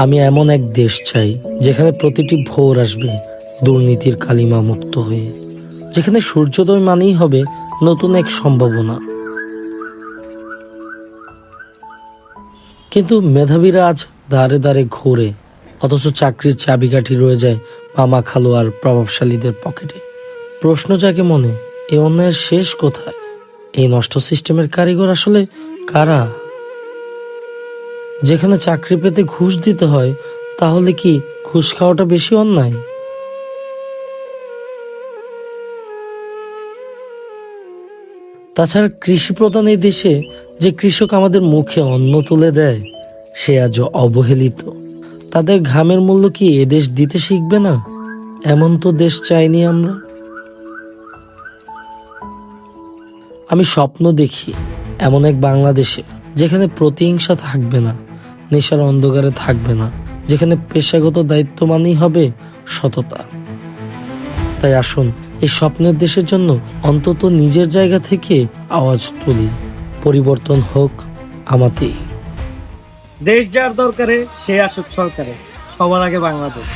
আমি এমন এক দেশ চাই যেখানে প্রতিটি ভোর আসবে দুর্নীতির কালিমা মুক্ত হয়ে, যেখানে সূর্যোদয় মানেই হবে নতুন এক সম্ভাবনা। কিন্তু মেধাবীরা আজ দাঁড়ে দাঁড়ে ঘোরে, অথচ চাকরির চাবিকাঠি রয়ে যায় মামা খালু আর প্রভাবশালীদের পকেটে। প্রশ্ন জাগে মনে, এ অন্যায়ের শেষ কোথায়? এই নষ্ট সিস্টেমের কারিগর আসলে কারা? যেখানে চাকরি পেতে ঘুষ দিতে হয়, তাহলে কি ঘুষ খাওয়াটা বেশি অন্যায়? তাছাড়া কৃষি প্রধান এই দেশে যে কৃষক আমাদের মুখে অন্ন তুলে দেয়, সে আজও অবহেলিত। তাদের ঘামের মূল্য কি এ দেশ দিতে শিখবে না? এমন তো দেশ চাইনি আমরা। আমি স্বপ্ন দেখি এমন এক বাংলাদেশে, যেখানে প্রতিহিংসা থাকবে না, নেশার অন্ধকারে থাকবে না, যেখানে পেশাগত দায়িত্ব মানেই হবে সততা। তাই আসুন এই স্বপ্নের দেশের জন্য অন্তত নিজের জায়গা থেকে আওয়াজ তুলি। পরিবর্তন হোক আমাতেই। দেশ যার দরকারে সে আসুক সরকারে, সবার আগে বাংলাদেশ।